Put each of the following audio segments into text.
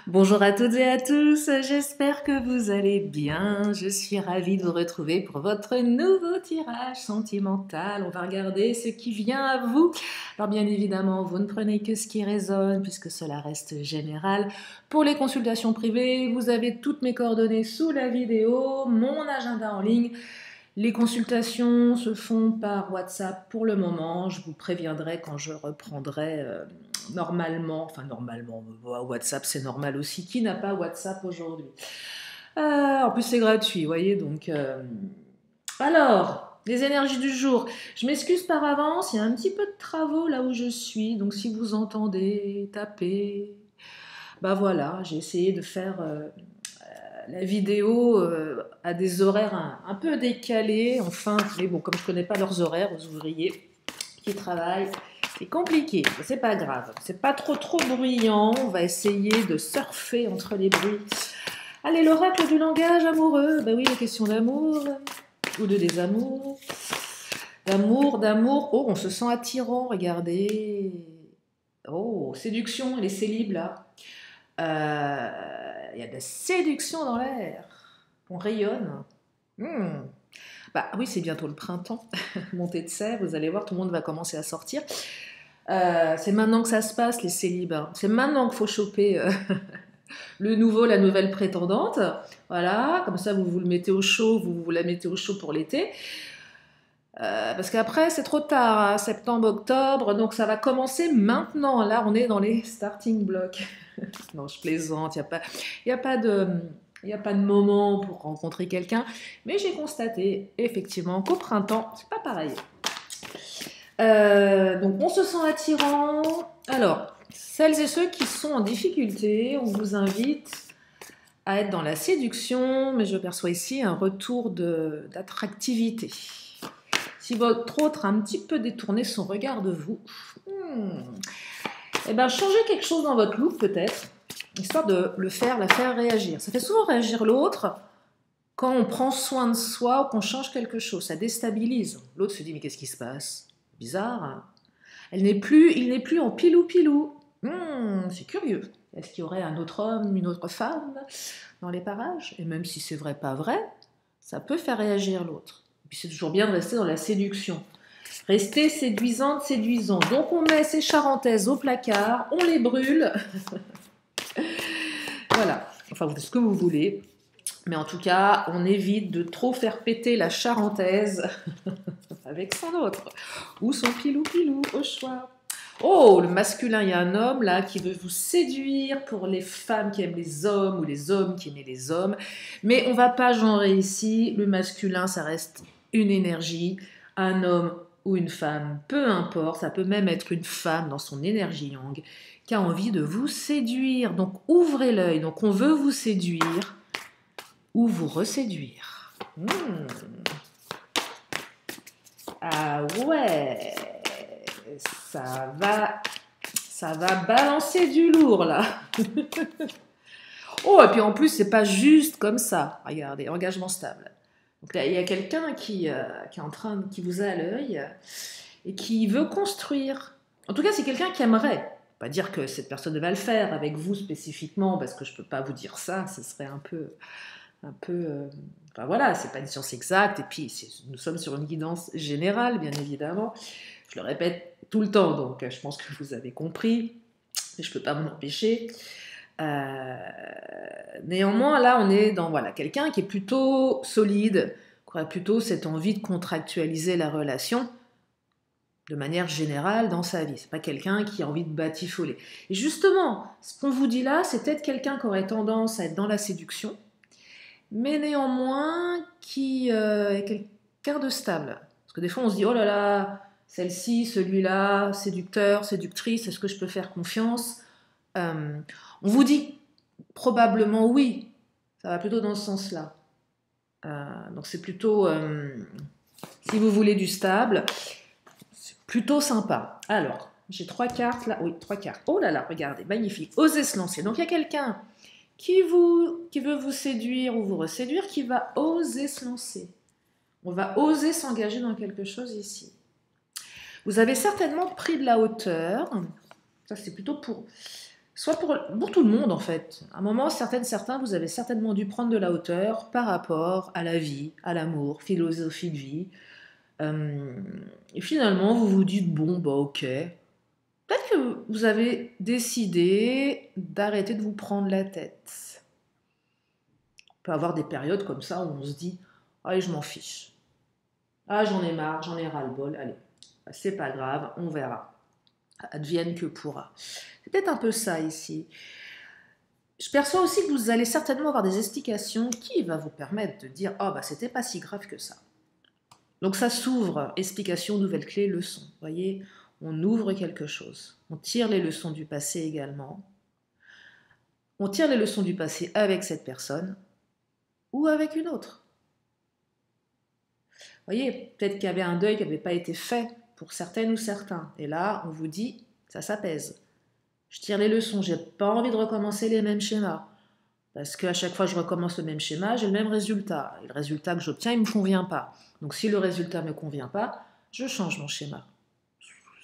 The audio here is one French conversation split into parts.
Bonjour à toutes et à tous, j'espère que vous allez bien. Je suis ravie de vous retrouver pour votre nouveau tirage sentimental. On va regarder ce qui vient à vous. Alors bien évidemment, vous ne prenez que ce qui résonne puisque cela reste général. Pour les consultations privées, vous avez toutes mes coordonnées sous la vidéo, mon agenda en ligne. Les consultations se font par WhatsApp pour le moment. Je vous préviendrai quand je reprendrai normalement, WhatsApp c'est normal aussi. Qui n'a pas WhatsApp aujourd'hui? En plus c'est gratuit, vous voyez, donc... Alors, les énergies du jour. Je m'excuse par avance, il y a un petit peu de travaux là où je suis, donc si vous entendez taper, bah voilà, j'ai essayé de faire la vidéo à des horaires un peu décalés, enfin, mais bon, comme je ne connais pas leurs horaires aux ouvriers qui travaillent, c'est compliqué, mais c'est pas grave, c'est pas trop bruyant, on va essayer de surfer entre les bruits. Allez, l'oracle du langage amoureux, ben oui, les questions d'amour, ou de désamour, d'amour, oh, on se sent attirant, regardez, oh, séduction, les célibes là, il y a de la séduction dans l'air. On rayonne. Bah oui, c'est bientôt le printemps. Montée de sève, vous allez voir, tout le monde va commencer à sortir. C'est maintenant que ça se passe, les célibes. C'est maintenant qu'il faut choper la nouvelle prétendante. Voilà, comme ça, vous le mettez au chaud, vous la mettez au chaud pour l'été. Parce qu'après, c'est trop tard, hein, septembre, octobre, donc ça va commencer maintenant. Là, on est dans les starting blocks. Non, je plaisante, il n'y a pas de moment pour rencontrer quelqu'un, mais j'ai constaté effectivement qu'au printemps, c'est pas pareil. Donc on se sent attirant. Alors, celles et ceux qui sont en difficulté, on vous invite à être dans la séduction, mais je perçois ici un retour d'attractivité. Si votre autre a un petit peu détourné son regard de vous, eh ben, changez quelque chose dans votre look peut-être, histoire de la faire réagir. Ça fait souvent réagir l'autre quand on prend soin de soi ou qu'on change quelque chose. Ça déstabilise. L'autre se dit, mais qu'est-ce qui se passe? Bizarre. Hein. Il n'est plus en pilou-pilou. C'est curieux. Est-ce qu'il y aurait un autre homme, une autre femme dans les parages? Et même si c'est vrai, pas vrai, ça peut faire réagir l'autre. Et puis c'est toujours bien de rester dans la séduction. Rester séduisante, séduisant. Donc on met ces charentaises au placard, on les brûle. Voilà, enfin ce que vous voulez. Mais en tout cas, on évite de trop faire péter la charentaise avec son autre. Ou son pilou-pilou, au choix. Oh, le masculin, il y a un homme là qui veut vous séduire pour les femmes qui aiment les hommes ou les hommes qui aiment les hommes. Mais on ne va pas genrer ici. Le masculin, ça reste une énergie. Un homme ou une femme, peu importe, ça peut même être une femme dans son énergie yang qui a envie de vous séduire. Donc ouvrez l'œil. Donc on veut vous séduire ou vous reséduire. Ah ouais, ça va balancer du lourd là. Oh, et puis en plus, c'est pas juste comme ça. Regardez, engagement stable. Donc là, il y a quelqu'un qui est en train, qui vous a à l'œil et qui veut construire. En tout cas, c'est quelqu'un qui aimerait. Pas dire que cette personne va le faire avec vous spécifiquement, parce que je peux pas vous dire ça, ce serait un peu enfin voilà, c'est pas une science exacte, et puis nous sommes sur une guidance générale, bien évidemment. Je le répète tout le temps, donc je pense que vous avez compris, mais je peux pas m'en empêcher. Néanmoins, là, on est dans quelqu'un qui est plutôt solide, qui aurait plutôt cette envie de contractualiser la relation de manière générale dans sa vie. C'est pas quelqu'un qui a envie de batifoler. Et justement, ce qu'on vous dit là, c'est peut-être quelqu'un qui aurait tendance à être dans la séduction, mais néanmoins qui est quelqu'un de stable. Parce que des fois, on se dit, oh là là, celle-ci, celui-là, séducteur, séductrice, est-ce que je peux faire confiance? On vous dit probablement oui, ça va plutôt dans ce sens-là. Donc c'est plutôt, si vous voulez du stable, c'est plutôt sympa. Alors, j'ai 3 cartes là, oui, 3 cartes. Oh là là, regardez, magnifique, osez se lancer. Donc il y a quelqu'un qui veut vous séduire ou vous reséduire, qui va oser se lancer. On va oser s'engager dans quelque chose ici. Vous avez certainement pris de la hauteur. Ça, c'est plutôt pour soit pour tout le monde en fait. À un moment, certains, vous avez certainement dû prendre de la hauteur par rapport à la vie, à l'amour, philosophie de vie. Euh, et finalement, vous vous dites, bon, bah ok. Peut-être que vous avez décidé d'arrêter de vous prendre la tête. On peut avoir des périodes comme ça où on se dit, allez, je m'en fiche. Ah, j'en ai marre, j'en ai ras-le-bol, allez, c'est pas grave, on verra. Advienne que pourra. C'est peut-être un peu ça ici. Je perçois aussi que vous allez certainement avoir des explications qui va vous permettre de dire oh bah c'était pas si grave que ça. Donc ça s'ouvre, explication, nouvelle clé, leçon. Vous voyez, on ouvre quelque chose. On tire les leçons du passé également. On tire les leçons du passé avec cette personne ou avec une autre. Vous voyez, peut-être qu'il y avait un deuil qui n'avait pas été fait pour certaines ou certains. Et là, on vous dit, ça s'apaise. Je tire les leçons, j'ai pas envie de recommencer les mêmes schémas. Parce qu'à chaque fois que je recommence le même schéma, j'ai le même résultat. Et le résultat que j'obtiens, il ne me convient pas. Donc si le résultat ne me convient pas, je change mon schéma.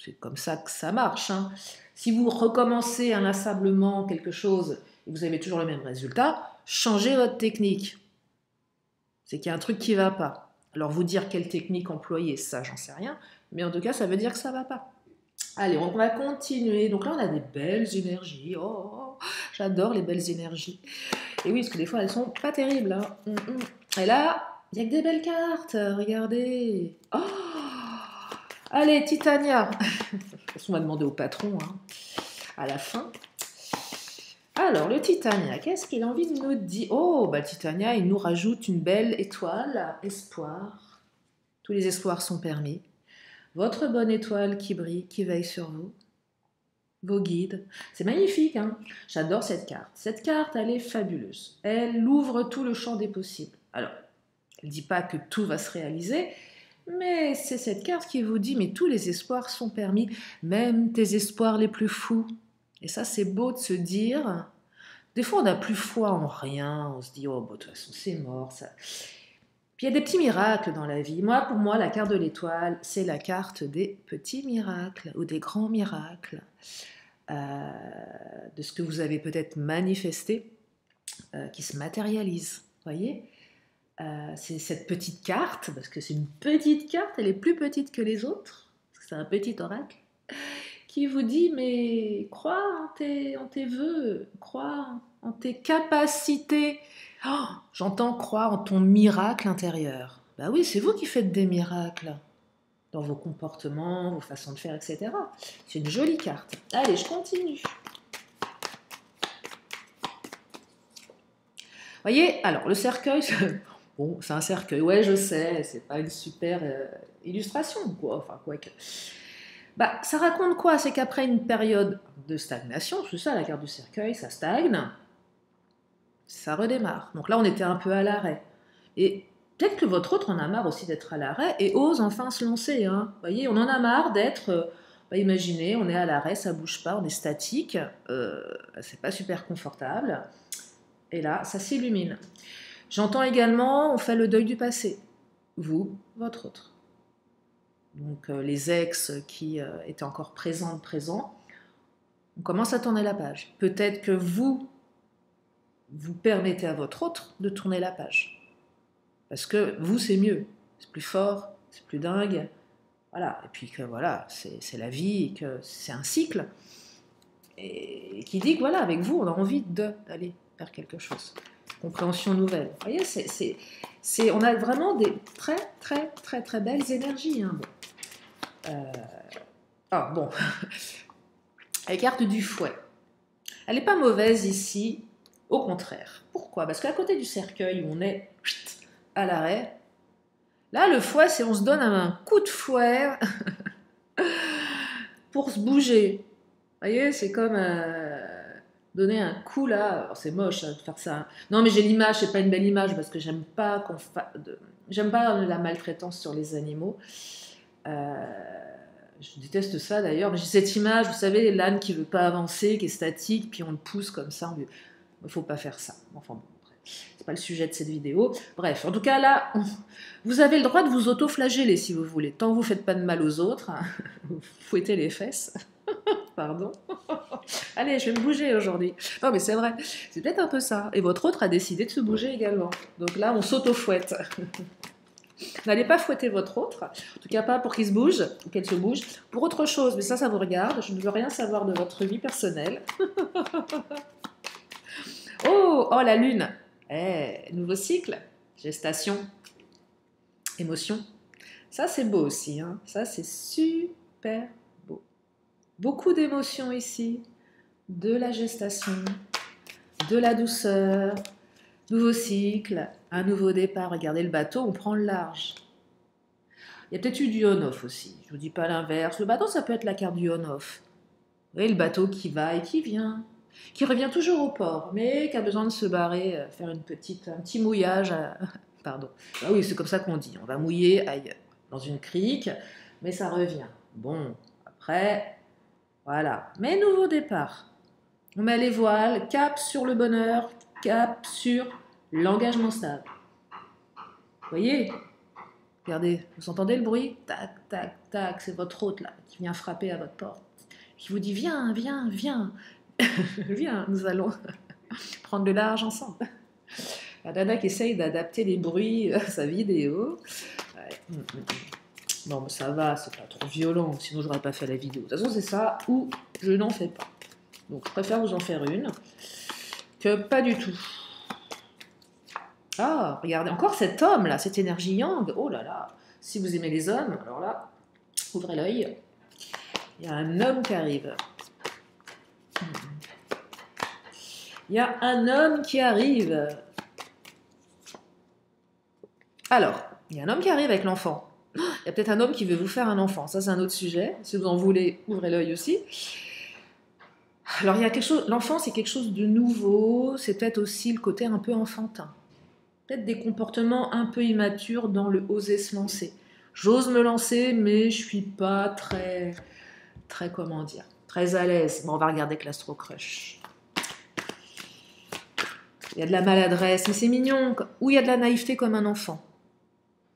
C'est comme ça que ça marche. Hein. Si vous recommencez inlassablement quelque chose et que vous avez toujours le même résultat, changez votre technique. C'est qu'il y a un truc qui ne va pas. Alors vous dire quelle technique employer, ça j'en sais rien. Mais en tout cas, ça veut dire que ça ne va pas. Allez, on va continuer. Donc là, on a des belles énergies. Oh, j'adore les belles énergies. Et oui, parce que des fois, elles sont pas terribles. Hein. Et là, il n'y a que des belles cartes. Regardez. Oh, allez, Titania. On va demander au patron hein, à la fin. Alors, le Titania, qu'est-ce qu'il a envie de nous dire? Oh, bah Titania, il nous rajoute une belle étoile. Espoir. Tous les espoirs sont permis. Votre bonne étoile qui brille, qui veille sur vous. Vos guides. C'est magnifique, hein. J'adore cette carte. Cette carte, elle est fabuleuse. Elle ouvre tout le champ des possibles. Alors, elle ne dit pas que tout va se réaliser, mais c'est cette carte qui vous dit, mais tous les espoirs sont permis, même tes espoirs les plus fous. Et ça, c'est beau de se dire. Des fois, on n'a plus foi en rien. On se dit, oh, bon, de toute façon, c'est mort, ça. Puis il y a des petits miracles dans la vie. Moi, pour moi, la carte de l'étoile, c'est la carte des petits miracles ou des grands miracles. De ce que vous avez peut-être manifesté, qui se matérialise. Vous voyez c'est cette petite carte, parce que c'est une petite carte, elle est plus petite que les autres, parce que c'est un petit oracle, qui vous dit, mais crois en tes vœux, crois en tes capacités. Oh, j'entends croire en ton miracle intérieur. Bah oui, c'est vous qui faites des miracles dans vos comportements, vos façons de faire, etc. C'est une jolie carte. Allez, je continue. Voyez, alors le cercueil, bon, c'est un cercueil, ouais, je sais, c'est pas une super illustration, quoi, enfin, quoi que. Bah, ça raconte quoi? C'est qu'après une période de stagnation, c'est ça la carte du cercueil, ça stagne, ça redémarre. Donc là, on était un peu à l'arrêt. Et peut-être que votre autre en a marre aussi d'être à l'arrêt et ose enfin se lancer. Hein. Vous voyez, on en a marre d'être. Imaginez, on est à l'arrêt, ça bouge pas, on est statique, c'est pas super confortable. Et là, ça s'illumine. J'entends également, on fait le deuil du passé. Vous, votre autre. Donc les ex qui étaient encore présents, on commence à tourner la page. Peut-être que vous permettez à votre autre de tourner la page. Parce que vous, c'est mieux. C'est plus fort, c'est plus dingue. Voilà. Et puis que voilà, c'est la vie, et que c'est un cycle. Et qui dit que voilà, avec vous, on a envie d'aller vers quelque chose. Compréhension nouvelle. Vous voyez, on a vraiment des très, très, très, très belles énergies. Hein. Bon. La carte du fouet. Elle n'est pas mauvaise ici, au contraire. Pourquoi? Parce qu'à côté du cercueil où on est à l'arrêt, là, le fouet, c'est on se donne un coup de fouet pour se bouger. Vous voyez, c'est comme donner un coup là. C'est moche de faire ça. Non, mais j'ai l'image, c'est pas une belle image parce que j'aime pas la maltraitance sur les animaux. Je déteste ça d'ailleurs. J'ai cette image, vous savez, l'âne qui veut pas avancer, qui est statique, puis on le pousse comme ça. Il ne faut pas faire ça. Enfin bon, c'est pas le sujet de cette vidéo. Bref, en tout cas là, vous avez le droit de vous auto-flageller si vous voulez. Tant que vous faites pas de mal aux autres, vous fouettez les fesses. Pardon. Allez, je vais me bouger aujourd'hui. Non, mais c'est vrai, c'est peut-être un peu ça. Et votre autre a décidé de se bouger également. Donc là, on s'auto-fouette. N'allez pas fouetter votre autre, en tout cas pas pour qu'il se bouge, ou qu'elle se bouge, pour autre chose, mais ça vous regarde, je ne veux rien savoir de votre vie personnelle. Oh, la lune. Nouveau cycle, gestation, émotion. Ça, c'est beau aussi, hein. Ça, c'est super beau. Beaucoup d'émotions ici, de la gestation, de la douceur, nouveau cycle, un nouveau départ. Regardez le bateau, on prend le large. Il y a peut-être eu du on-off aussi. Je ne vous dis pas l'inverse. Le bateau, ça peut être la carte du on-off. Vous voyez, le bateau qui va et qui vient, qui revient toujours au port, mais qui a besoin de se barrer, faire un petit mouillage. Pardon. Ah oui, c'est comme ça qu'on dit. On va mouiller ailleurs, dans une crique, mais ça revient. Bon, après, voilà. Mais nouveau départ. On met les voiles, cap sur le bonheur, cap sur l'engagement stable. Vous voyez? Regardez, vous entendez le bruit? Tac, tac, tac, c'est votre hôte là, qui vient frapper à votre porte. Qui vous dit, viens, viens, viens. Viens, nous allons prendre le large ensemble. La nana qui essaye d'adapter les bruits à sa vidéo. Ouais. Non, mais ça va, c'est pas trop violent, sinon j'aurais pas fait la vidéo. De toute façon, c'est ça ou je n'en fais pas. Donc, je préfère vous en faire une que pas du tout. Ah, regardez, encore cet homme là, cette énergie yang. Oh là là, si vous aimez les hommes, alors là, ouvrez l'œil. Il y a un homme qui arrive. Il y a un homme qui arrive. Alors, il y a un homme qui arrive avec l'enfant. Il y a peut-être un homme qui veut vous faire un enfant. Ça, c'est un autre sujet. Si vous en voulez, ouvrez l'œil aussi. Alors, il y a quelque chose. L'enfant, c'est quelque chose de nouveau. C'est peut-être aussi le côté un peu enfantin. Peut-être des comportements un peu immatures dans le oser se lancer. J'ose me lancer, mais je suis pas très, comment dire, très à l'aise. Bon, on va regarder que l'Astro Crush. Il y a de la maladresse, mais c'est mignon. Ou il y a de la naïveté comme un enfant.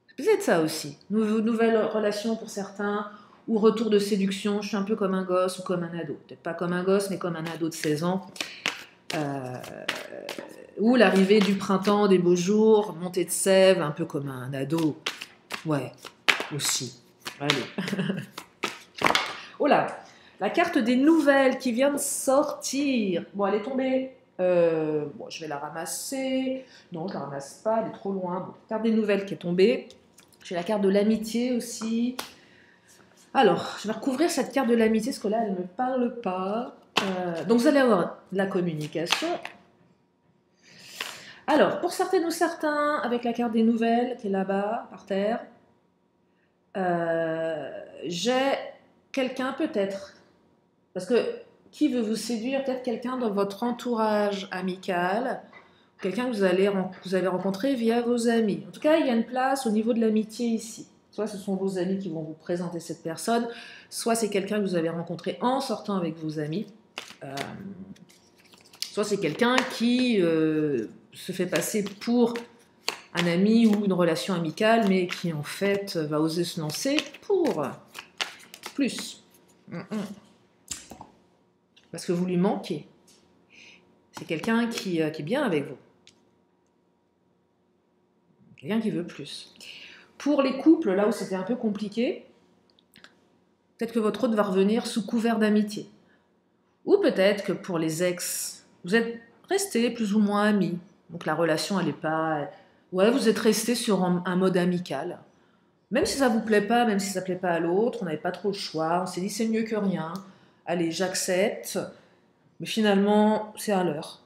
C'est peut-être ça aussi. Nouvelle relation pour certains, ou retour de séduction. Je suis un peu comme un gosse ou comme un ado. Peut-être pas comme un gosse, mais comme un ado de 16 ans. Ou l'arrivée du printemps, des beaux jours, montée de sève, un peu comme un ado. Ouais, aussi. Allez. Oh là, la carte des nouvelles qui vient de sortir. Bon, elle est tombée. Bon, je vais la ramasser. Non, je la ramasse pas, elle est trop loin. Bon, carte des nouvelles qui est tombée. J'ai la carte de l'amitié aussi. Alors, je vais recouvrir cette carte de l'amitié, parce que là, elle ne me parle pas. Donc, vous allez avoir de la communication. Alors, pour certaines ou certains, avec la carte des nouvelles qui est là-bas, par terre, j'ai quelqu'un peut-être. Parce que qui veut vous séduire? Peut-être quelqu'un dans votre entourage amical, quelqu'un que vous avez rencontré via vos amis. En tout cas, il y a une place au niveau de l'amitié ici. Soit ce sont vos amis qui vont vous présenter cette personne, soit c'est quelqu'un que vous avez rencontré en sortant avec vos amis, soit c'est quelqu'un qui se fait passer pour un ami ou une relation amicale, mais qui en fait va oser se lancer pour plus. Parce que vous lui manquez. C'est quelqu'un qui est bien avec vous. Quelqu'un qui veut plus. Pour les couples, là où c'était un peu compliqué, peut-être que votre autre va revenir sous couvert d'amitié. Ou peut-être que pour les ex, vous êtes restés plus ou moins amis. Donc la relation, elle n'est pas... Ouais, vous êtes restés sur un mode amical. Même si ça ne vous plaît pas, même si ça ne plaît pas à l'autre, on n'avait pas trop le choix, on s'est dit c'est mieux que rien. Allez, j'accepte. Mais finalement, c'est à l'heure.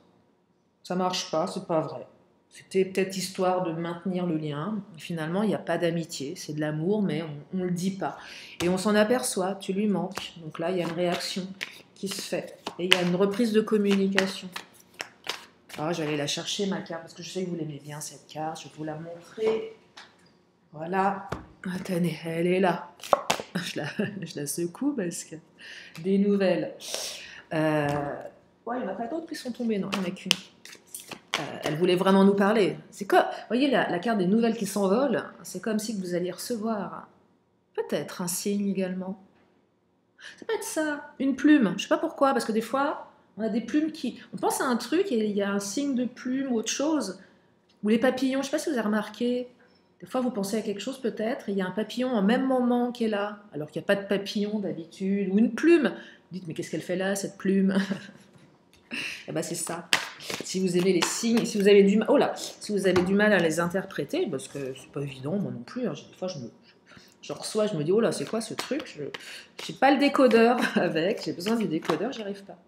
Ça marche pas, c'est pas vrai. C'était peut-être histoire de maintenir le lien. Finalement, il n'y a pas d'amitié, c'est de l'amour, mais on ne le dit pas. Et on s'en aperçoit, tu lui manques. Donc là, il y a une réaction qui se fait. Et il y a une reprise de communication. Ah, j'allais la chercher, ma carte, parce que je sais que vous l'aimez bien, cette carte. Je vais vous la montrer. Voilà. Attendez, elle est là. Je la secoue parce que... Des nouvelles. Ouais, il n'y en a pas d'autres qui sont tombées, non, il n'y en a qu'une. Elle voulait vraiment nous parler. C'est comme, vous voyez la carte des nouvelles qui s'envolent, c'est comme si vous alliez recevoir peut-être un signe également. Ça peut être ça, une plume. Je sais pas pourquoi, parce que des fois, on a des plumes qui... On pense à un truc et il y a un signe de plume ou autre chose. Ou les papillons, je sais pas si vous avez remarqué. Des fois, vous pensez à quelque chose peut-être, et il y a un papillon en même moment qui est là, alors qu'il n'y a pas de papillon d'habitude, ou une plume. Vous dites, mais qu'est-ce qu'elle fait là, cette plume? Eh ben, c'est ça. Si vous aimez les signes, si vous avez du mal, oh là, si vous avez du mal à les interpréter, parce que c'est pas évident, moi non plus. Hein, des fois, je reçois, je me dis, oh là, c'est quoi ce truc? Je n'ai pas le décodeur avec, j'ai besoin du décodeur, j'y arrive pas.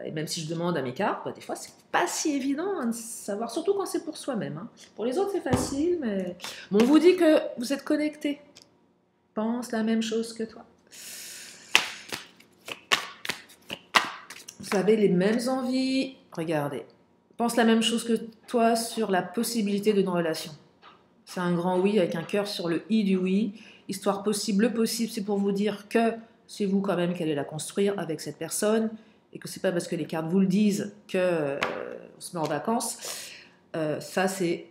Et même si je demande à mes cartes, bah, des fois, c'est pas si évident hein, de savoir, surtout quand c'est pour soi-même. Hein. Pour les autres, c'est facile, mais bon, on vous dit que vous êtes connecté. Pense la même chose que toi. Vous avez les mêmes envies. Regardez. Pense la même chose que toi sur la possibilité d'une relation. C'est un grand oui avec un cœur sur le i du oui. Histoire possible, le possible, c'est pour vous dire que c'est vous quand même qui allez la construire avec cette personne et que c'est pas parce que les cartes vous le disent que on se met en vacances. Ça, c'est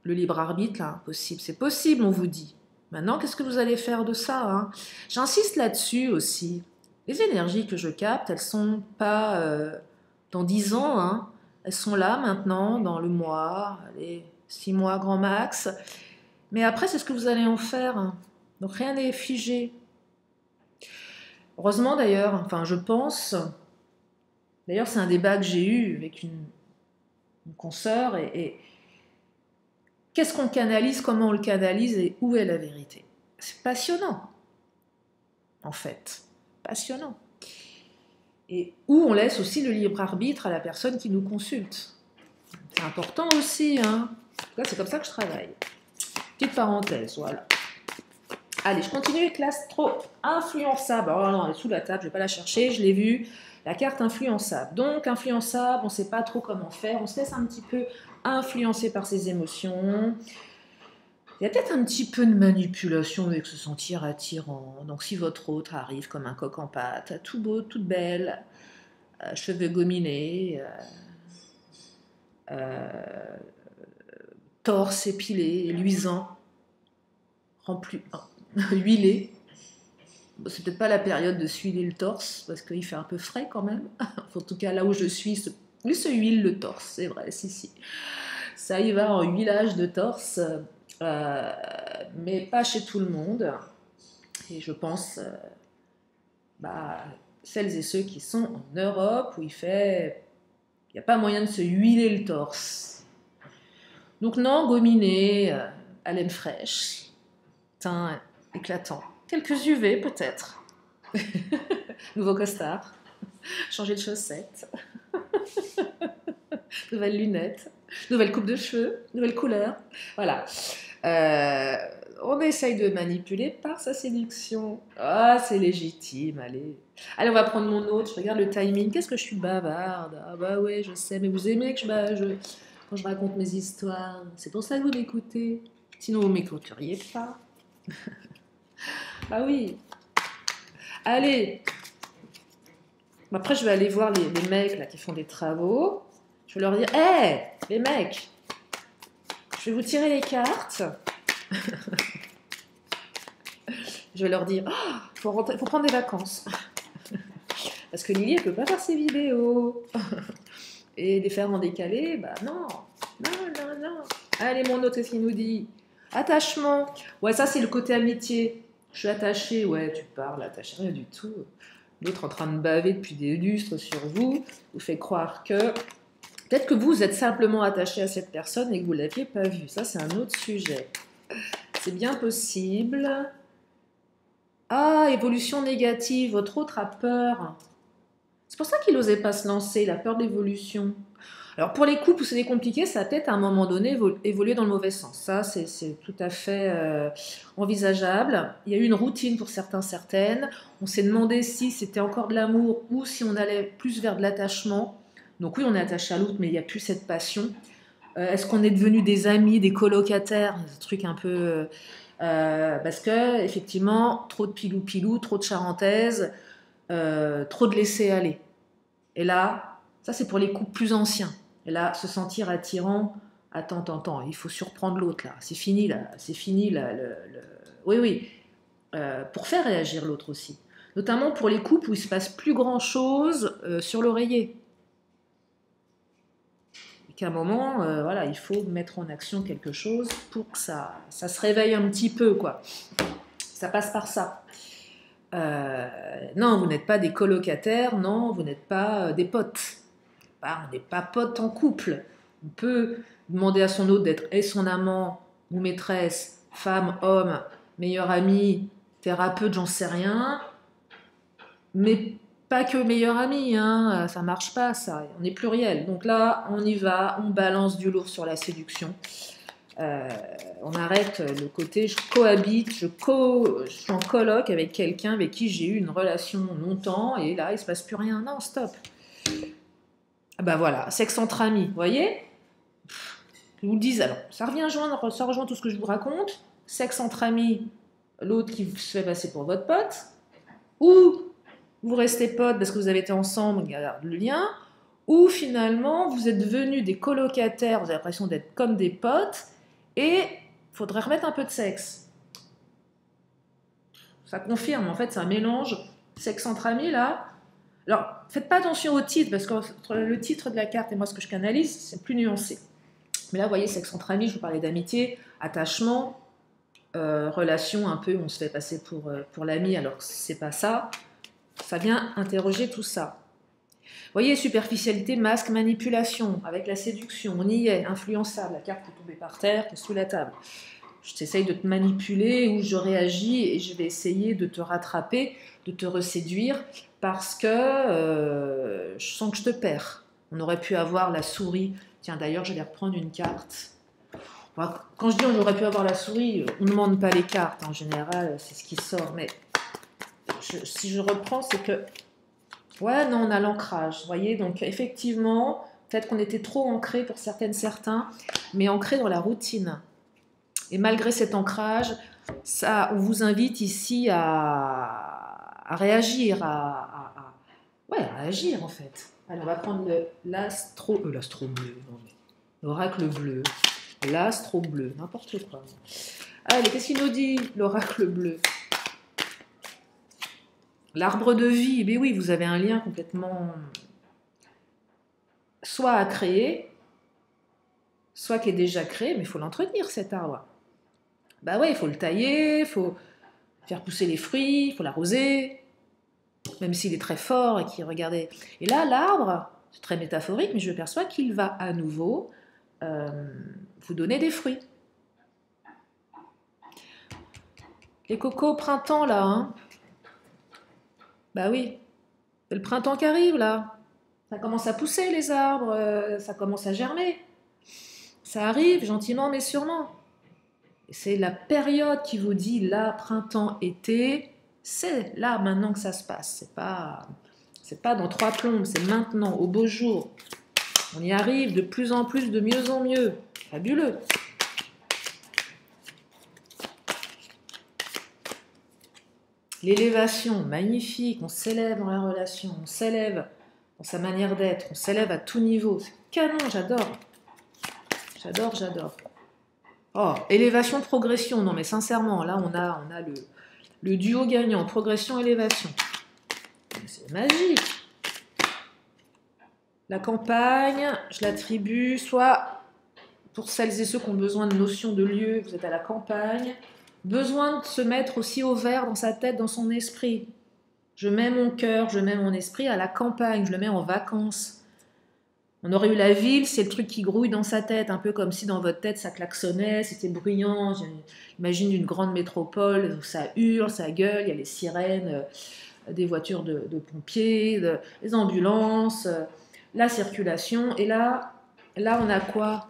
le libre arbitre, là, possible. C'est possible, on vous dit. Maintenant, qu'est-ce que vous allez faire de ça hein? J'insiste là-dessus aussi. Les énergies que je capte, elles sont pas dans 10 ans, hein. Elles sont là maintenant, dans le mois, allez, 6 mois grand max. Mais après, c'est ce que vous allez en faire. Hein. Donc rien n'est figé. Heureusement d'ailleurs, enfin je pense, d'ailleurs c'est un débat que j'ai eu avec une consoeur, et qu'est-ce qu'on canalise, comment on le canalise et où est la vérité? C'est passionnant, en fait. Passionnant. Et où on laisse aussi le libre arbitre à la personne qui nous consulte. C'est important aussi, hein. En tout cas, c'est comme ça que je travaille. Petite parenthèse, voilà. Allez, je continue avec l'astro-influençable. Alors non, elle est sous la table, je ne vais pas la chercher, je l'ai vue. La carte influençable. Donc, influençable, on ne sait pas trop comment faire, on se laisse un petit peu influencer par ses émotions. Il y a peut-être un petit peu de manipulation avec se sentir attirant. Donc, si votre autre arrive comme un coq en pâte, tout beau, toute belle, cheveux gominés, torse épilé, luisant, rempli, huilé. Bon, c'est peut-être pas la période de s'huiler le torse, parce qu'il fait un peu frais quand même. En tout cas, là où je suis, il se huile le torse, c'est vrai, si. Ça y va en huilage de torse, mais pas chez tout le monde. Et je pense, celles et ceux qui sont en Europe, où il n'y a pas moyen de se huiler le torse. Donc non, gominé, haleine fraîche, teint éclatant. Quelques UV peut-être. Nouveau costard. Changer de chaussettes. Nouvelles lunettes. Nouvelle coupe de cheveux. Nouvelle couleur. Voilà. On essaye de manipuler par sa séduction. Ah, c'est légitime, allez. Allez, on va prendre mon autre. Je regarde le timing. Qu'est-ce que je suis bavarde. Ah bah ouais, je sais. Mais vous aimez que quand je raconte mes histoires. C'est pour ça que vous m'écoutez. Sinon, vous ne m'écouteriez pas. Ah oui. Allez. Après, je vais aller voir les mecs là, qui font des travaux. Je vais leur dire, hé, les mecs, je vais vous tirer les cartes. Je vais leur dire, faut prendre des vacances. Parce que Lily, elle peut pas faire ses vidéos. Et les faire en décalé, bah non. Allez, mon autre, qu'est-ce qu'il nous dit? Attachement. Ouais, ça, c'est le côté amitié. Je suis attachée. Ouais, tu parles, attaché, rien du tout. L'autre en train de baver depuis des lustres sur vous fait croire que... Peut-être que vous êtes simplement attaché à cette personne et que vous ne l'aviez pas vue. Ça, c'est un autre sujet. C'est bien possible. Ah, évolution négative. Votre autre a peur. C'est pour ça qu'il n'osait pas se lancer. Il a peur de l'évolution. Alors, pour les couples où c'est compliqué, ça a peut-être à un moment donné évolué dans le mauvais sens. Ça, c'est tout à fait envisageable. Il y a eu une routine pour certaines. On s'est demandé si c'était encore de l'amour ou si on allait plus vers de l'attachement. Donc oui, on est attaché à l'autre, mais il n'y a plus cette passion. Est-ce qu'on est devenus des amis, des colocataires? Ce truc un peu... parce que, effectivement, trop de pilou-pilou, trop de charentaise, trop de laisser-aller. Et là, ça c'est pour les couples plus anciens. Et là, se sentir attirant, attends, il faut surprendre l'autre là. C'est fini là, Oui. pour faire réagir l'autre aussi. Notamment pour les couples où il ne se passe plus grand-chose sur l'oreiller. Et qu'à un moment, voilà, il faut mettre en action quelque chose pour que ça se réveille un petit peu, quoi. Ça passe par ça. Non, vous n'êtes pas des colocataires, non, vous n'êtes pas des potes. On n'est pas potes en couple. On peut demander à son autre d'être et son amant ou maîtresse, femme, homme, meilleur ami, thérapeute, j'en sais rien. Mais pas que meilleur ami, hein, ça marche pas, ça. On est pluriel. Donc là, on y va, on balance du lourd sur la séduction. On arrête le côté je cohabite, je suis en coloc avec quelqu'un avec qui j'ai eu une relation longtemps et là il se passe plus rien. Non, stop. Ben voilà, sexe entre amis, vous voyez? Je vous le dis alors, ça rejoint tout ce que je vous raconte. Sexe entre amis, l'autre qui se fait passer pour votre pote, ou vous restez potes parce que vous avez été ensemble, garde le lien, ou finalement vous êtes devenus des colocataires, vous avez l'impression d'être comme des potes, et il faudrait remettre un peu de sexe. Ça confirme, en fait, c'est un mélange sexe entre amis, là. Alors, faites pas attention au titre, parce que entre le titre de la carte et moi, ce que je canalise, c'est plus nuancé. Mais là, vous voyez, sexe entre amis, je vous parlais d'amitié, attachement, relation un peu, on se fait passer pour l'ami, alors que c'est pas ça. Ça vient interroger tout ça. Vous voyez, superficialité, masque, manipulation, avec la séduction, on y est, influençable, la carte peut tomber par terre, t'es sous la table. Je t'essaye de te manipuler ou je réagis et je vais essayer de te rattraper, de te reséduire parce que je sens que je te perds. On aurait pu avoir la souris. Tiens, d'ailleurs, je vais reprendre une carte. Quand je dis on aurait pu avoir la souris, on ne demande pas les cartes. En général, c'est ce qui sort. Mais si je reprends, c'est que... Ouais, non, on a l'ancrage. Vous voyez, donc effectivement, peut-être qu'on était trop ancré pour certains, mais ancré dans la routine. Et malgré cet ancrage, on vous invite ici à réagir, à agir en fait. Alors on va prendre l'astro bleu, non mais l'oracle bleu, l'astro bleu, n'importe quoi. Allez, qu'est-ce qu'il nous dit l'oracle bleu? L'arbre de vie, mais oui, vous avez un lien complètement soit à créer, soit qui est déjà créé, mais il faut l'entretenir cet arbre. Bah ouais, il faut le tailler, il faut faire pousser les fruits, il faut l'arroser, même s'il est très fort et qu'il regardez. Et là, l'arbre, c'est très métaphorique, mais je perçois qu'il va à nouveau vous donner des fruits. Les cocos au printemps, là, hein. Bah oui, c'est le printemps qui arrive, là. Ça commence à pousser, les arbres, ça commence à germer. Ça arrive, gentiment, mais sûrement. C'est la période qui vous dit, là, printemps, été, c'est là, maintenant que ça se passe. C'est pas dans 3 plombes, c'est maintenant, au beau jour. On y arrive de plus en plus, de mieux en mieux. Fabuleux. L'élévation, magnifique, on s'élève dans la relation, on s'élève dans sa manière d'être, on s'élève à tout niveau. C'est canon, j'adore. J'adore. Oh, élévation, progression. Non mais sincèrement, là on a le duo gagnant, progression, élévation. C'est magique. La campagne, je l'attribue soit pour celles et ceux qui ont besoin de notions de lieu, vous êtes à la campagne. Besoin de se mettre aussi au vert dans sa tête, dans son esprit. Je mets mon cœur, je mets mon esprit à la campagne, je le mets en vacances. On aurait eu la ville, c'est le truc qui grouille dans sa tête, un peu comme si dans votre tête ça klaxonnait, c'était bruyant. J'imagine une grande métropole où ça hurle, ça gueule, il y a les sirènes, des voitures de pompiers, des ambulances, la circulation. Et là on a quoi?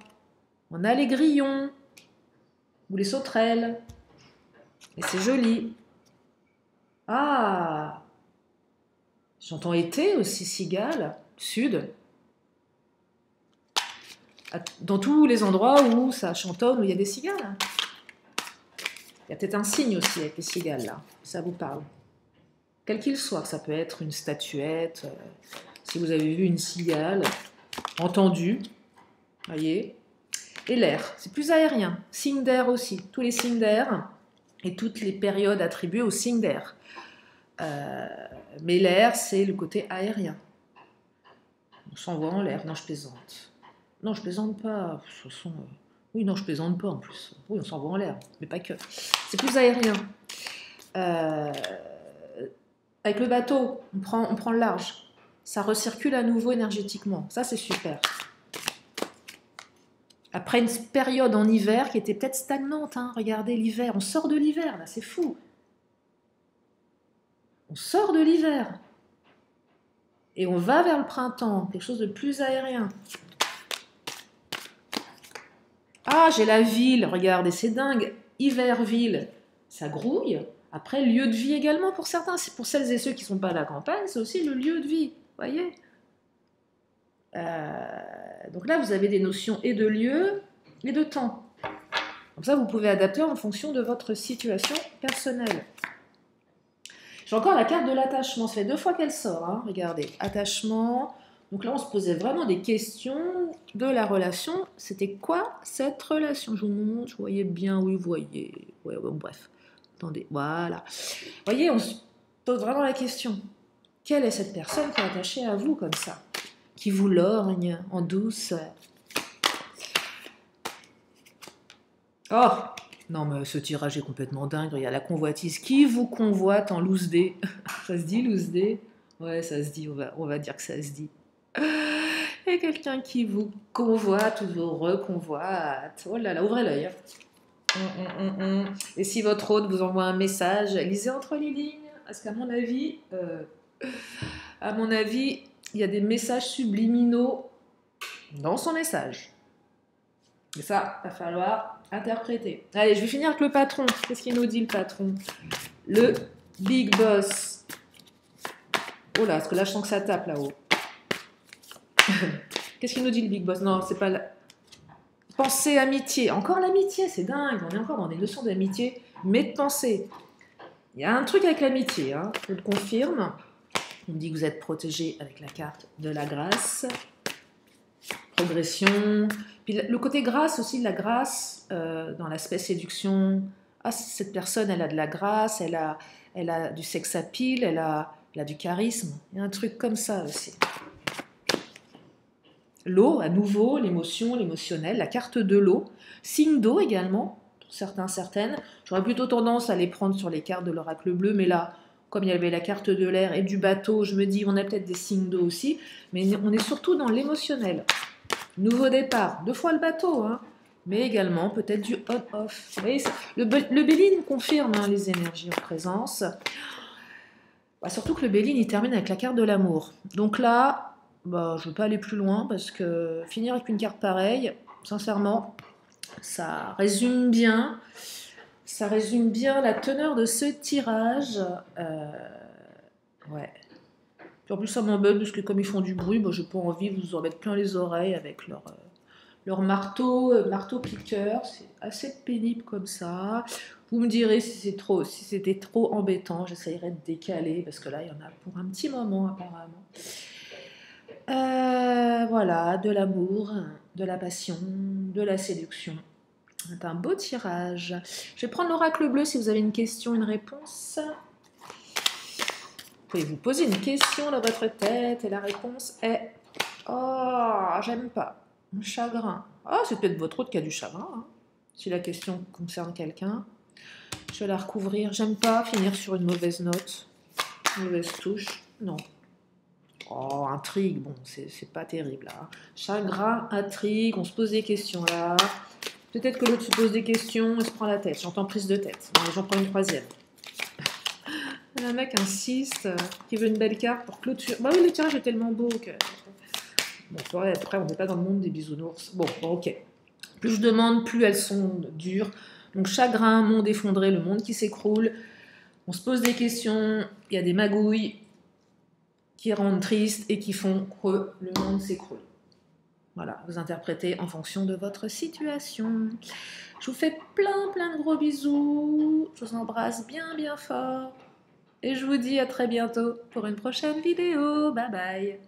On a les grillons ou les sauterelles. Et c'est joli. Ah, j'entends été aussi, cigale, sud. Dans tous les endroits où ça chantonne, où il y a des cigales. Il y a peut-être un signe aussi avec les cigales, là. Ça vous parle. Quel qu'il soit, ça peut être une statuette. Si vous avez vu une cigale, entendu, voyez. Et l'air, c'est plus aérien. Signe d'air aussi. Tous les signes d'air. et toutes les périodes attribuées au signe d'air. Mais l'air, c'est le côté aérien. On s'envoie en l'air. Non, je plaisante. Non, je plaisante pas. De toute façon, oui, non, je plaisante pas en plus. Oui, on s'envoie en l'air, mais pas que. C'est plus aérien. Avec le bateau, on prend le large. Ça recircule à nouveau énergétiquement. Ça, c'est super. Après une période en hiver qui était peut-être stagnante, hein, regardez l'hiver, on sort de l'hiver, là, c'est fou. On sort de l'hiver. Et on va vers le printemps, quelque chose de plus aérien. Ah, j'ai la ville, regardez, c'est dingue. Hiver-ville, ça grouille. Après, lieu de vie également pour certains. C'est pour celles et ceux qui ne sont pas à la campagne, c'est aussi le lieu de vie, voyez. Donc là, vous avez des notions et de lieu et de temps. Comme ça, vous pouvez adapter en fonction de votre situation personnelle. J'ai encore la carte de l'attachement. Ça fait 2 fois qu'elle sort, hein. Regardez, attachement. Donc là, on se posait vraiment des questions de la relation. C'était quoi cette relation? Je vous montre, je voyais bien, oui, vous voyez. Ouais, bon, bref. Attendez, voilà. Vous voyez, on se pose vraiment la question. Quelle est cette personne qui est attachée à vous comme ça? Qui vous lorgne en douceur? Oh! Non, mais ce tirage est complètement dingue. Il y a la convoitise. Qui vous convoite en loose dé? Ça se dit, loose dé? Ouais, ça se dit. On va dire que ça se dit. Il y a quelqu'un qui vous convoite ou vous reconvoite. Oh là là, ouvrez l'œil. Et si votre hôte vous envoie un message, lisez entre les lignes. Parce qu'à mon avis, il y a des messages subliminaux dans son message. Et ça, il va falloir interpréter. Allez, je vais finir avec le patron. Qu'est-ce qu'il nous dit, le patron? Le big boss. Oh là, parce que là, je sens que ça tape là-haut. Qu'est-ce qu'il nous dit, le big boss? Non, c'est pas la... Pensée, amitié. Encore l'amitié, c'est dingue. On est encore dans des notions d'amitié, mais de pensée. Il y a un truc avec l'amitié, hein. Je le confirme. On me dit que vous êtes protégé avec la carte de la grâce. Progression. Puis le côté grâce aussi, de la grâce dans l'aspect séduction. Ah, cette personne, elle a de la grâce, elle a du sex appeal, elle a du charisme. Il y a un truc comme ça aussi. L'eau, à nouveau, l'émotion, l'émotionnel, la carte de l'eau. Signe d'eau également, pour certains, certaines. J'aurais plutôt tendance à les prendre sur les cartes de l'oracle bleu, mais là, comme il y avait la carte de l'air et du bateau, je me dis, on a peut-être des signes d'eau aussi, mais on est surtout dans l'émotionnel. Nouveau départ, 2 fois le bateau, hein, mais également peut-être du on-off. Vous voyez, le Béline confirme, hein, les énergies en présence. Bah, surtout que le Béline, il termine avec la carte de l'amour. Donc là, bah, je ne veux pas aller plus loin, parce que finir avec une carte pareille, sincèrement, ça résume bien la teneur de ce tirage. Ouais. Puis en plus, ça m'embête parce que comme ils font du bruit, bah, j'ai pas envie de vous en mettre plein les oreilles avec leur marteau piqueur. C'est assez pénible comme ça. Vous me direz si c'était trop embêtant, j'essayerai de décaler parce que là, il y en a pour un petit moment apparemment. Voilà, de l'amour, de la passion, de la séduction. C'est un beau tirage. Je vais prendre l'oracle bleu si vous avez une question, une réponse. Vous pouvez vous poser une question dans votre tête et la réponse est « Oh, j'aime pas. Chagrin. » Ah, c'est peut-être votre autre qui a du chagrin, hein, si la question concerne quelqu'un. Je vais la recouvrir. J'aime pas finir sur une mauvaise note. Mauvaise touche. Non. Oh, intrigue. Bon, c'est pas terrible, là. Chagrin, intrigue. On se pose des questions, là. Peut-être que l'autre se pose des questions et se prend la tête. J'entends prise de tête. J'en prends une troisième. Un mec insiste, qui veut une belle carte pour clôture. Bah oui, le tirage est tellement beau que... Bon, ouais, après, on n'est pas dans le monde des bisounours. Bon, ok. Plus je demande, plus elles sont dures. Donc, chagrin, monde effondré, le monde qui s'écroule. On se pose des questions, il y a des magouilles qui rendent triste et qui font que le monde s'écroule. Voilà, vous interprétez en fonction de votre situation. Je vous fais plein de gros bisous. Je vous embrasse bien fort. Et je vous dis à très bientôt pour une prochaine vidéo. Bye bye.